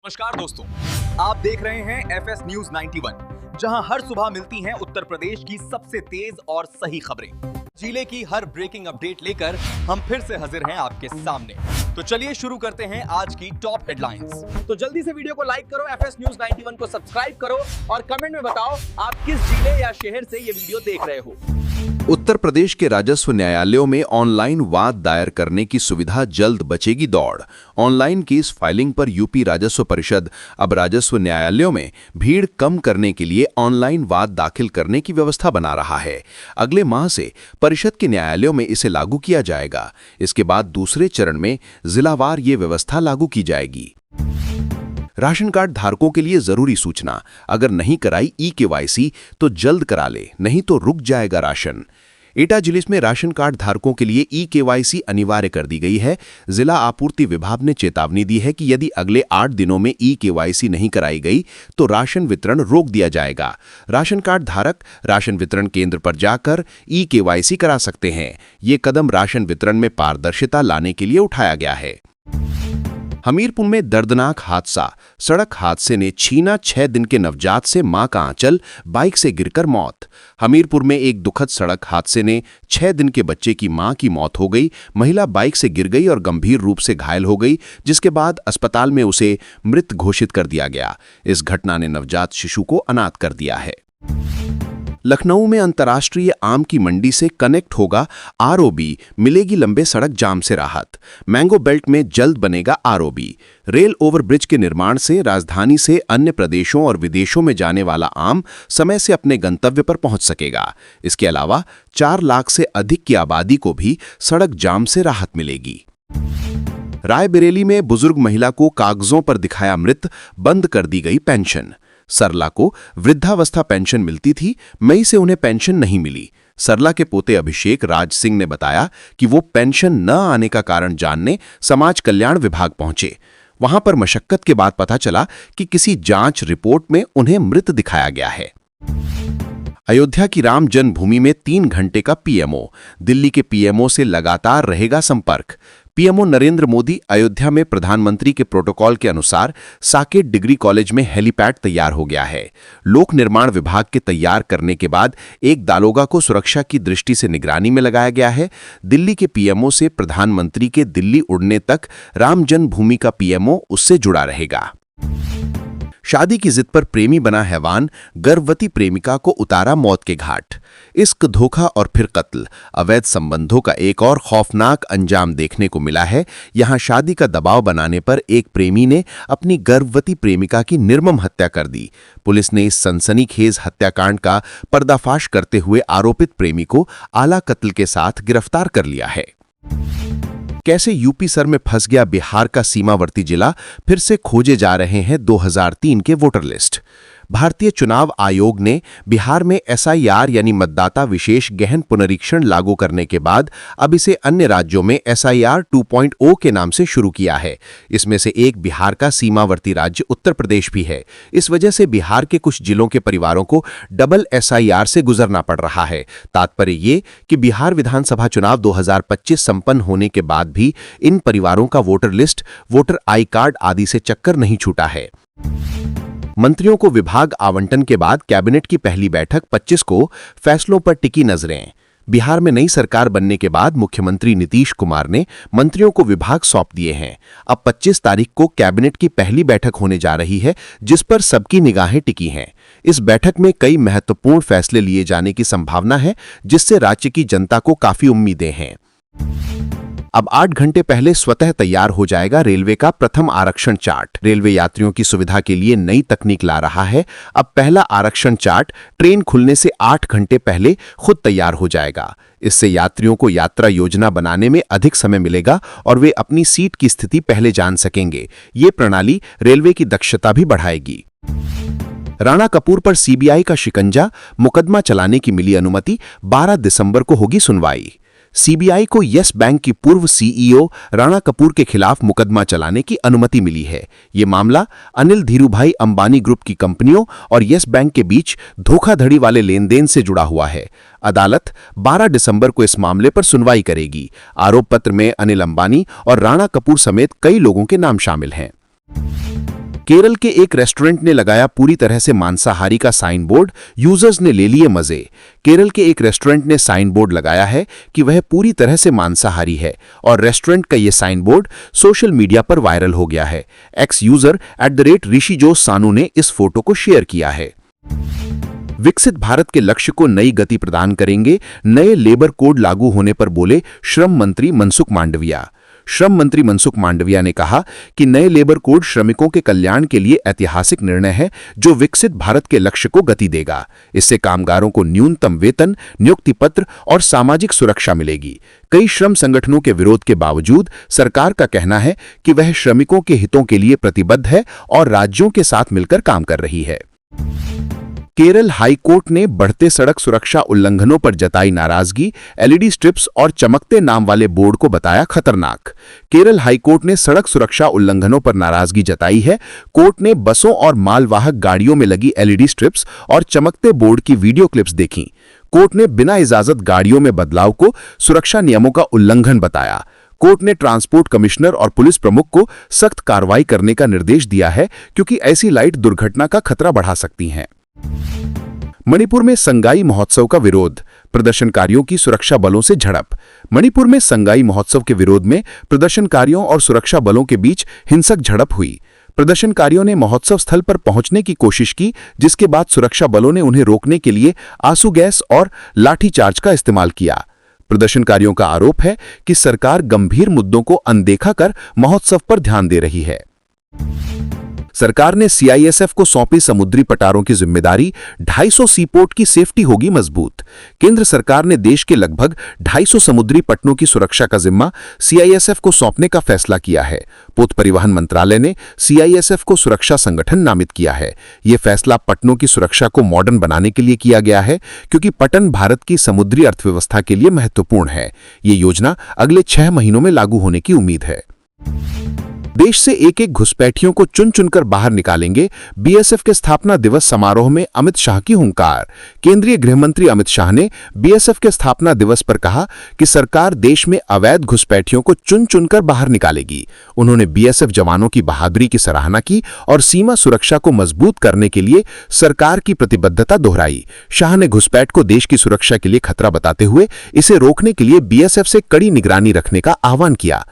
नमस्कार दोस्तों, आप देख रहे हैं एफएस न्यूज 91, जहां हर सुबह मिलती हैं उत्तर प्रदेश की सबसे तेज और सही खबरें। जिले की हर ब्रेकिंग अपडेट लेकर हम फिर से हाजिर हैं आपके सामने। तो चलिए शुरू करते हैं आज की टॉप हेडलाइंस। तो जल्दी से वीडियो को लाइक करो, एफएस न्यूज 91 को सब्सक्राइब करो और कमेंट में बताओ आप किस जिले या शहर से ये वीडियो देख रहे हो। उत्तर प्रदेश के राजस्व न्यायालयों में ऑनलाइन वाद दायर करने की सुविधा जल्द बचेगी दौड़। ऑनलाइन केस फाइलिंग पर यूपी राजस्व परिषद अब राजस्व न्यायालयों में भीड़ कम करने के लिए ऑनलाइन वाद दाखिल करने की व्यवस्था बना रहा है। अगले माह से परिषद के न्यायालयों में इसे लागू किया जाएगा। इसके बाद दूसरे चरण में जिलावार ये व्यवस्था लागू की जाएगी। राशन कार्ड धारकों के लिए जरूरी सूचना, अगर नहीं कराई ई-केवाईसी तो जल्द करा ले, नहीं तो रुक जाएगा राशन। एटा जिले में राशन कार्ड धारकों के लिए ई-केवाईसी अनिवार्य कर दी गई है। जिला आपूर्ति विभाग ने चेतावनी दी है कि यदि अगले 8 दिनों में ई-केवाईसी नहीं कराई गई तो राशन वितरण रोक दिया जाएगा। राशन कार्ड धारक राशन वितरण केंद्र पर जाकर ई-केवाईसी करा सकते हैं। ये कदम राशन वितरण में पारदर्शिता लाने के लिए उठाया गया है। हमीरपुर में दर्दनाक हादसा, सड़क हादसे ने छीना 6 दिन के नवजात से मां का आंचल, बाइक से गिरकर मौत। हमीरपुर में एक दुखद सड़क हादसे ने 6 दिन के बच्चे की मां की मौत हो गई। महिला बाइक से गिर गई और गंभीर रूप से घायल हो गई, जिसके बाद अस्पताल में उसे मृत घोषित कर दिया गया। इस घटना ने नवजात शिशु को अनाथ कर दिया है। लखनऊ में अंतर्राष्ट्रीय आम की मंडी से कनेक्ट होगा आरओबी, मिलेगी लंबे सड़क जाम से राहत। मैंगो बेल्ट में जल्द बनेगा आरओबी। रेल ओवरब्रिज के निर्माण से राजधानी से अन्य प्रदेशों और विदेशों में जाने वाला आम समय से अपने गंतव्य पर पहुंच सकेगा। इसके अलावा 4 लाख से अधिक की आबादी को भी सड़क जाम से राहत मिलेगी। रायबरेली में बुजुर्ग महिला को कागजों पर दिखाया मृत, बंद कर दी गई पेंशन। सरला को वृद्धावस्था पेंशन मिलती थी, मई से उन्हें पेंशन नहीं मिली। सरला के पोते अभिषेक राज सिंह ने बताया कि वो पेंशन न आने का कारण जानने समाज कल्याण विभाग पहुंचे। वहां पर मशक्कत के बाद पता चला कि किसी जांच रिपोर्ट में उन्हें मृत दिखाया गया है। अयोध्या की राम जन्मभूमि में 3 घंटे का पीएमओ, दिल्ली के पीएमओ से लगातार रहेगा संपर्क। पीएमओ नरेंद्र मोदी अयोध्या में प्रधानमंत्री के प्रोटोकॉल के अनुसार साकेत डिग्री कॉलेज में हेलीपैड तैयार हो गया है। लोक निर्माण विभाग के तैयार करने के बाद एक दालोगा को सुरक्षा की दृष्टि से निगरानी में लगाया गया है। दिल्ली के पीएमओ से प्रधानमंत्री के दिल्ली उड़ने तक राम जन्मभूमि का पीएमओ उससे जुड़ा रहेगा। शादी की जिद पर प्रेमी बना हैवान, गर्भवती प्रेमिका को उतारा मौत के घाट। इश्क, धोखा और फिर कत्ल, अवैध संबंधों का एक और खौफनाक अंजाम देखने को मिला है। यहां शादी का दबाव बनाने पर एक प्रेमी ने अपनी गर्भवती प्रेमिका की निर्मम हत्या कर दी। पुलिस ने इस सनसनीखेज हत्याकांड का पर्दाफाश करते हुए आरोपित प्रेमी को आला कत्ल के साथ गिरफ्तार कर लिया है। कैसे यूपी सर में फंस गया बिहार का सीमावर्ती जिला, फिर से खोजे जा रहे हैं 2003 के वोटर लिस्ट। भारतीय चुनाव आयोग ने बिहार में एसआईआर यानी मतदाता विशेष गहन पुनरीक्षण लागू करने के बाद अब इसे अन्य राज्यों में एसआईआर 2.0 के नाम से शुरू किया है। इसमें से एक बिहार का सीमावर्ती राज्य उत्तर प्रदेश भी है। इस वजह से बिहार के कुछ जिलों के परिवारों को डबल एसआईआर से गुजरना पड़ रहा है। तात्पर्य ये कि बिहार विधानसभा चुनाव 2025 संपन्न होने के बाद भी इन परिवारों का voter list, voter I card आदि से चक्कर नहीं छूटा है। मंत्रियों को विभाग आवंटन के बाद कैबिनेट की पहली बैठक 25 को, फैसलों पर टिकी नजरें। बिहार में नई सरकार बनने के बाद मुख्यमंत्री नीतीश कुमार ने मंत्रियों को विभाग सौंप दिए हैं। अब 25 तारीख को कैबिनेट की पहली बैठक होने जा रही है, जिस पर सबकी निगाहें टिकी हैं। इस बैठक में कई महत्वपूर्ण फैसले लिए जाने की संभावना है, जिससे राज्य की जनता को काफी उम्मीदें हैं। अब 8 घंटे पहले स्वतः तैयार हो जाएगा रेलवे का प्रथम आरक्षण चार्ट। रेलवे यात्रियों की सुविधा के लिए नई तकनीक ला रहा है। अब पहला आरक्षण चार्ट ट्रेन खुलने से 8 घंटे पहले खुद तैयार हो जाएगा। इससे यात्रियों को यात्रा योजना बनाने में अधिक समय मिलेगा और वे अपनी सीट की स्थिति पहले जान सकेंगे। ये प्रणाली रेलवे की दक्षता भी बढ़ाएगी। राणा कपूर पर सीबीआई का शिकंजा, मुकदमा चलाने की मिली अनुमति, 12 दिसंबर को होगी सुनवाई। सीबीआई को यस बैंक की पूर्व सीईओ राणा कपूर के खिलाफ मुकदमा चलाने की अनुमति मिली है। ये मामला अनिल धीरूभाई अंबानी ग्रुप की कंपनियों और यस बैंक के बीच धोखाधड़ी वाले लेनदेन से जुड़ा हुआ है। अदालत 12 दिसंबर को इस मामले पर सुनवाई करेगी। आरोप पत्र में अनिल अंबानी और राणा कपूर समेत कई लोगों के नाम शामिल हैं। केरल के एक रेस्टोरेंट ने लगाया पूरी तरह से मांसाहारी का साइन बोर्ड, यूजर्स ने ले लिए मजे। केरल के एक रेस्टोरेंट ने साइन बोर्ड लगाया है कि वह पूरी तरह से मांसाहारी है और रेस्टोरेंट का यह साइन बोर्ड सोशल मीडिया पर वायरल हो गया है। एक्स यूजर @ऋषिजोस सानू ने इस फोटो को शेयर किया है। विकसित भारत के लक्ष्य को नई गति प्रदान करेंगे, नए लेबर कोड लागू होने पर बोले श्रम मंत्री मनसुख मांडविया। श्रम मंत्री मनसुख मांडविया ने कहा कि नए लेबर कोड श्रमिकों के कल्याण के लिए ऐतिहासिक निर्णय है जो विकसित भारत के लक्ष्य को गति देगा। इससे कामगारों को न्यूनतम वेतन, नियुक्ति पत्र और सामाजिक सुरक्षा मिलेगी। कई श्रम संगठनों के विरोध के बावजूद सरकार का कहना है कि वह श्रमिकों के हितों के लिए प्रतिबद्ध है और राज्यों के साथ मिलकर काम कर रही है। केरल हाई कोर्ट ने बढ़ते सड़क सुरक्षा उल्लंघनों पर जताई नाराजगी, एलईडी स्ट्रिप्स और चमकते नाम वाले बोर्ड को बताया खतरनाक। केरल हाई कोर्ट ने सड़क सुरक्षा उल्लंघनों पर नाराजगी जताई है। कोर्ट ने बसों और मालवाहक गाड़ियों में लगी एलईडी स्ट्रिप्स और चमकते बोर्ड की वीडियो क्लिप्स देखीं। कोर्ट ने बिना इजाजत गाड़ियों में बदलाव को सुरक्षा नियमों का उल्लंघन बताया। कोर्ट ने ट्रांसपोर्ट कमिश्नर और पुलिस प्रमुख को सख्त कार्रवाई करने का निर्देश दिया है क्योंकि ऐसी लाइट दुर्घटना का खतरा बढ़ा सकती हैं। मणिपुर में संगाई महोत्सव का विरोध, प्रदर्शनकारियों की सुरक्षा बलों से झड़प। मणिपुर में संगाई महोत्सव के विरोध में प्रदर्शनकारियों और सुरक्षा बलों के बीच हिंसक झड़प हुई। प्रदर्शनकारियों ने महोत्सव स्थल पर पहुंचने की कोशिश की, जिसके बाद सुरक्षा बलों ने उन्हें रोकने के लिए आंसू गैस और लाठीचार्ज का इस्तेमाल किया। प्रदर्शनकारियों का आरोप है कि सरकार गंभीर मुद्दों को अनदेखा कर महोत्सव पर ध्यान दे रही है। सरकार ने सीआईएसएफ को सौंपी समुद्री पटारों की जिम्मेदारी, 250 सीपोर्ट की सेफ्टी होगी मजबूत। केंद्र सरकार ने देश के लगभग 250 समुद्री पट्टों की सुरक्षा का जिम्मा सीआईएसएफ को सौंपने का फैसला किया है। पोत परिवहन मंत्रालय ने सीआईएसएफ को सुरक्षा संगठन नामित किया है। यह फैसला पट्टों की सुरक्षा को मॉडर्न बनाने के लिए किया गया है क्योंकि पटन भारत की समुद्री अर्थव्यवस्था के लिए महत्वपूर्ण है। ये योजना अगले 6 महीनों में लागू होने की उम्मीद है। देश से एक-एक घुसपैठियों को चुन चुनकर बाहर निकालेंगे, बीएसएफ के स्थापना दिवस समारोह में अमित शाह की हुंकार। केंद्रीय गृह मंत्री अमित शाह ने बीएसएफ के स्थापना दिवस पर कहा कि सरकार देश में अवैध घुसपैठियों को चुन चुनकर बाहर निकालेगी। उन्होंने बीएसएफ जवानों की बहादुरी की सराहना की और सीमा सुरक्षा को मजबूत करने के लिए सरकार की प्रतिबद्धता दोहराई। शाह ने घुसपैठ को देश की सुरक्षा के लिए खतरा बताते हुए इसे रोकने के लिए बीएसएफ से कड़ी निगरानी रखने का आह्वान किया।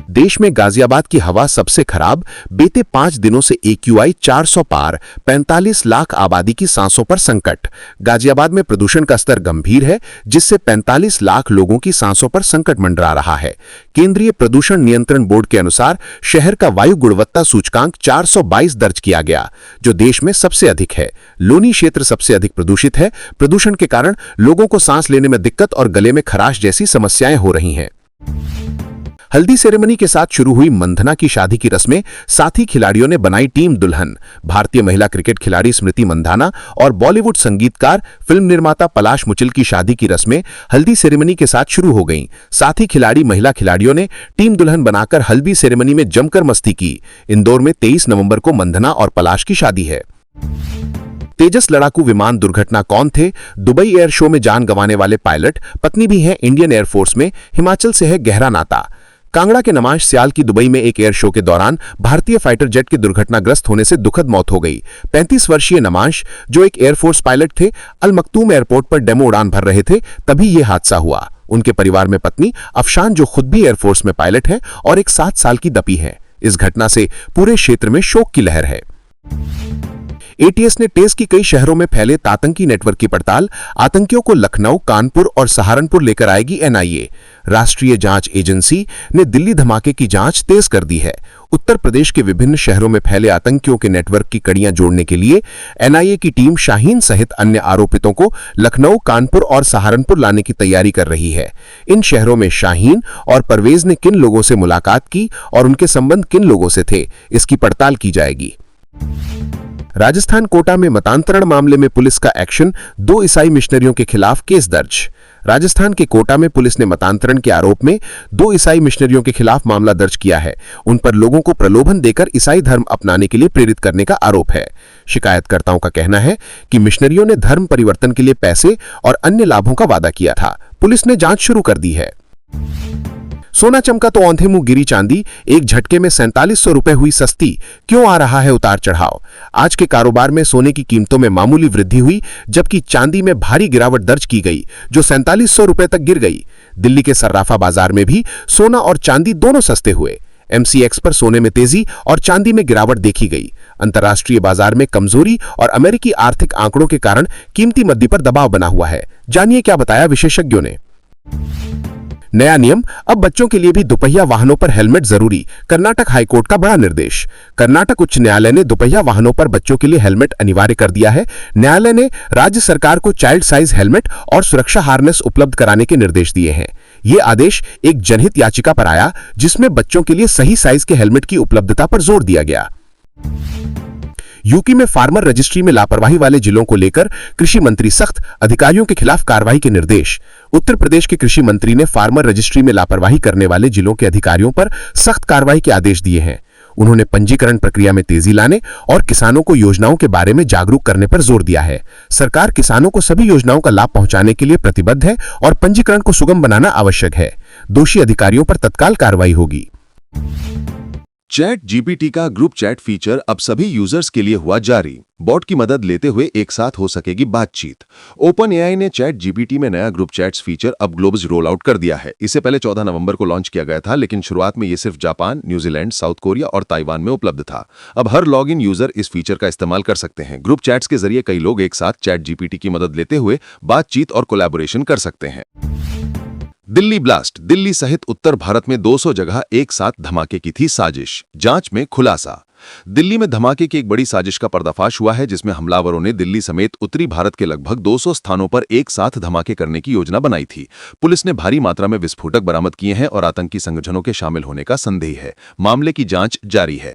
देश में गाजियाबाद की हवा सबसे खराब, बीते 5 दिनों से AQI 400 पार, 45 लाख आबादी की सांसों पर संकट। गाजियाबाद में प्रदूषण का स्तर गंभीर है, जिससे 45 लाख लोगों की सांसों पर संकट मंडरा रहा है। केंद्रीय प्रदूषण नियंत्रण बोर्ड के अनुसार शहर का वायु गुणवत्ता सूचकांक 422 दर्ज किया गया, जो देश में सबसे अधिक है। लोनी क्षेत्र सबसे अधिक प्रदूषित है। प्रदूषण के कारण लोगों को सांस लेने में दिक्कत और गले में खराश जैसी समस्याएं हो रही हैं। हल्दी सेरेमनी के साथ शुरू हुई मंधना की शादी की रस्में, साथी खिलाड़ियों ने बनाई टीम दुल्हन। भारतीय महिला क्रिकेट खिलाड़ी स्मृति मंधाना और बॉलीवुड संगीतकार फिल्म निर्माता पलाश मुचिल की शादी की रस्में हल्दी सेरेमनी के साथ शुरू हो गईं। साथी खिलाड़ी महिला खिलाड़ियों ने टीम दुल्हन बनाकर हल्दी सेरेमनी में जमकर मस्ती की। इंदौर में 23 नवंबर को मंधना और पलाश की शादी है। तेजस लड़ाकू विमान दुर्घटना कौन थे? दुबई एयर शो में जान गंवाने वाले पायलट पत्नी भी हैं इंडियन एयरफोर्स में, हिमाचल से है गहरा नाता। कांगड़ा के नमाज सियाल की दुबई में एक एयर शो के दौरान भारतीय फाइटर जेट की दुर्घटनाग्रस्त होने से दुखद मौत हो गई। 35 वर्षीय नमाज, जो एक एयरफोर्स पायलट थे, अल मखतूम एयरपोर्ट पर डेमो उड़ान भर रहे थे, तभी यह हादसा हुआ। उनके परिवार में पत्नी अफशान, जो खुद भी एयरफोर्स में पायलट है, और एक 7 साल की दपी है। इस घटना से पूरे क्षेत्र में शोक की लहर है। एटीएस ने तेज की कई शहरों में फैले आतंकी नेटवर्क की पड़ताल। आतंकियों को लखनऊ, कानपुर और सहारनपुर लेकर आएगी एनआईए। राष्ट्रीय जांच एजेंसी ने दिल्ली धमाके की जांच तेज कर दी है। उत्तर प्रदेश के विभिन्न शहरों में फैले आतंकियों के नेटवर्क की कड़ियां जोड़ने के लिए एनआईए की टीम शाहीन सहित अन्य आरोपितों को लखनऊ, कानपुर और सहारनपुर लाने की तैयारी कर रही है। इन शहरों में शाहीन और परवेज ने किन लोगों से मुलाकात की और उनके संबंध किन लोगों से थे, इसकी पड़ताल की जाएगी। राजस्थान कोटा में मतांतरण मामले में पुलिस का एक्शन, 2 ईसाई मिशनरियों के खिलाफ केस दर्ज। राजस्थान के कोटा में पुलिस ने मतांतरण के आरोप में 2 ईसाई मिशनरियों के खिलाफ मामला दर्ज किया है। उन पर लोगों को प्रलोभन देकर ईसाई धर्म अपनाने के लिए प्रेरित करने का आरोप है। शिकायतकर्ताओं का कहना है कि मिशनरियों ने धर्म परिवर्तन के लिए पैसे और अन्य लाभों का वादा किया था। पुलिस ने जांच शुरू कर दी है। सोना चमका तो औंधे मुंह गिरी चांदी, एक झटके में 4700 रुपए हुई सस्ती। क्यों आ रहा है उतार चढ़ाव? आज के कारोबार में सोने की कीमतों में मामूली वृद्धि हुई, जबकि चांदी में भारी गिरावट दर्ज की गई, जो 4700 रुपए तक गिर गई। दिल्ली के सर्राफा बाजार में भी सोना और चांदी दोनों सस्ते हुए। MCX पर सोने में तेजी और चांदी में गिरावट देखी गई। अंतर्राष्ट्रीय बाजार में कमजोरी और अमेरिकी आर्थिक आंकड़ों के कारण कीमती मद्दी पर दबाव बना हुआ है। जानिए क्या बताया विशेषज्ञों ने। नया नियम, अब बच्चों के लिए भी दुपहिया वाहनों पर हेलमेट जरूरी। कर्नाटक हाईकोर्ट का बड़ा निर्देश। कर्नाटक उच्च न्यायालय ने दुपहिया वाहनों पर बच्चों के लिए हेलमेट अनिवार्य कर दिया है। न्यायालय ने राज्य सरकार को चाइल्ड साइज हेलमेट और सुरक्षा हार्नेस उपलब्ध कराने के निर्देश दिए हैं। ये आदेश एक जनहित याचिका पर आया, जिसमें बच्चों के लिए सही साइज के हेलमेट की उपलब्धता पर जोर दिया गया। यूपी में फार्मर रजिस्ट्री में लापरवाही वाले जिलों को लेकर कृषि मंत्री सख्त, अधिकारियों के खिलाफ कार्रवाई के निर्देश। उत्तर प्रदेश के कृषि मंत्री ने फार्मर रजिस्ट्री में लापरवाही करने वाले जिलों के अधिकारियों पर सख्त कार्रवाई के आदेश दिए हैं। उन्होंने पंजीकरण प्रक्रिया में तेजी लाने और किसानों को योजनाओं के बारे में जागरूक करने पर जोर दिया है। सरकार किसानों को सभी योजनाओं का लाभ पहुंचाने के लिए प्रतिबद्ध है और पंजीकरण को सुगम बनाना आवश्यक है। दोषी अधिकारियों पर तत्काल कार्रवाई होगी। चैट जीपीटी का ग्रुप चैट फीचर अब सभी यूजर्स के लिए हुआ जारी। बॉट की मदद लेते हुए एक साथ हो सकेगी बातचीत। ओपन एआई ने चैट जीपीटी में नया ग्रुप चैट्स फीचर अब ग्लोबल रोल आउट कर दिया है। इसे पहले 14 नवंबर को लॉन्च किया गया था, लेकिन शुरुआत में ये सिर्फ जापान, न्यूजीलैंड, साउथ कोरिया और ताइवान में उपलब्ध था। अब हर लॉगिन यूजर इस फीचर का इस्तेमाल कर सकते हैं। ग्रुप चैट्स के जरिए कई लोग एक साथ चैट जीपीटी की मदद लेते हुए बातचीत और कोलैबोरेशन कर सकते हैं। दिल्ली ब्लास्ट, दिल्ली सहित उत्तर भारत में 200 जगह एक साथ धमाके की थी साजिश। जांच में खुलासा। दिल्ली में धमाके की एक बड़ी साजिश का पर्दाफाश हुआ है, जिसमें हमलावरों ने दिल्ली समेत उत्तरी भारत के लगभग 200 स्थानों पर एक साथ धमाके करने की योजना बनाई थी। पुलिस ने भारी मात्रा में विस्फोटक बरामद किए हैं और आतंकी संगठनों के शामिल होने का संदेह है। मामले की जांच जारी है।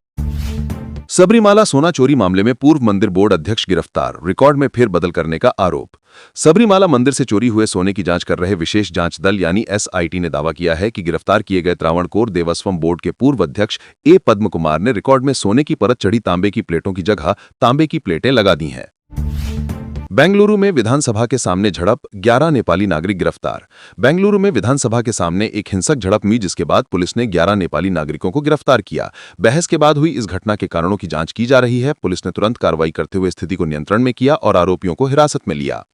सबरीमाला सोना चोरी मामले में पूर्व मंदिर बोर्ड अध्यक्ष गिरफ्तार, रिकॉर्ड में फेरबदल करने का आरोप। सबरीमाला मंदिर से चोरी हुए सोने की जांच कर रहे विशेष जांच दल यानी SIT ने दावा किया है कि गिरफ्तार किए गए त्रावणकोर देवस्थम बोर्ड के पूर्व अध्यक्ष A पद्म कुमार ने रिकॉर्ड में सोने की परत चढ़ी तांबे की प्लेटों की जगह तांबे की प्लेटें लगा दी हैं। बेंगलुरु में विधानसभा के सामने झड़प, 11 नेपाली नागरिक गिरफ्तार। बेंगलुरु में विधानसभा के सामने एक हिंसक झड़प हुई, जिसके बाद पुलिस ने 11 नेपाली नागरिकों को गिरफ्तार किया। बहस के बाद हुई इस घटना के कारणों की जांच की जा रही है। पुलिस ने तुरंत कार्रवाई करते हुए स्थिति को नियंत्रण में किया और आरोपियों को हिरासत में लिया।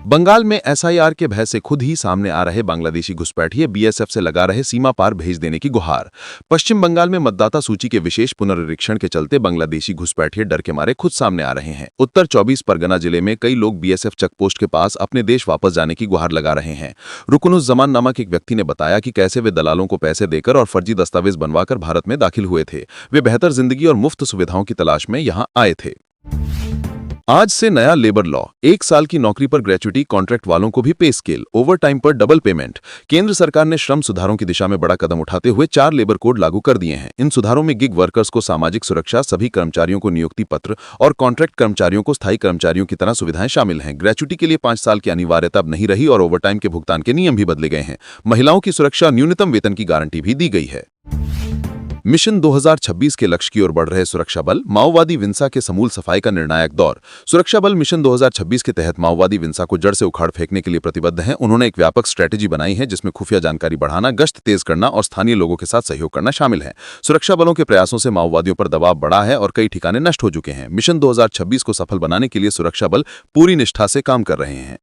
बंगाल में SIR के भय से खुद ही सामने आ रहे बांग्लादेशी घुसपैठिए BSF से लगा रहे सीमा पार भेज देने की गुहार। पश्चिम बंगाल में मतदाता सूची के विशेष पुनरीक्षण के चलते बांग्लादेशी घुसपैठिए डर के मारे खुद सामने आ रहे हैं। उत्तर 24 परगना जिले में कई लोग BSF चेकपोस्ट के पास अपने देश वापस जाने की गुहार लगा रहे हैं। रुकनुज़्ज़मान नामक एक व्यक्ति ने बताया कि कैसे वे दलालों को पैसे देकर और फर्जी दस्तावेज बनवाकर भारत में दाखिल हुए थे। वे बेहतर जिंदगी और मुफ्त सुविधाओं की तलाश में यहां आए थे। आज से नया लेबर लॉ, 1 साल की नौकरी पर ग्रेच्युटी, कॉन्ट्रैक्ट वालों को भी पे स्केल, ओवर टाइम पर डबल पेमेंट। केंद्र सरकार ने श्रम सुधारों की दिशा में बड़ा कदम उठाते हुए 4 लेबर कोड लागू कर दिए हैं। इन सुधारों में गिग वर्कर्स को सामाजिक सुरक्षा, सभी कर्मचारियों को नियुक्ति पत्र और कॉन्ट्रैक्ट कर्मचारियों को स्थायी कर्मचारियों की तरह सुविधाएं शामिल हैं। ग्रेच्युटी के लिए 5 साल की अनिवार्यता अब नहीं रही और ओवरटाइम के भुगतान के नियम भी बदले गए हैं। महिलाओं की सुरक्षा, न्यूनतम वेतन की गारंटी भी दी गई है। मिशन 2026 के लक्ष्य की ओर बढ़ रहे सुरक्षा बल, माओवादी विंसा के समूल सफाई का निर्णायक दौर। सुरक्षा बल मिशन 2026 के तहत माओवादी विंसा को जड़ से उखाड़ फेंकने के लिए प्रतिबद्ध हैं। उन्होंने एक व्यापक स्ट्रेटेजी बनाई है, जिसमें खुफिया जानकारी बढ़ाना, गश्त तेज करना और स्थानीय लोगों के साथ सहयोग करना शामिल है। सुरक्षा बलों के प्रयासों से माओवादियों पर दबाव बढ़ा है और कई ठिकाने नष्ट हो चुके हैं। मिशन 2026 को सफल बनाने के लिए सुरक्षा बल पूरी निष्ठा से काम कर रहे हैं।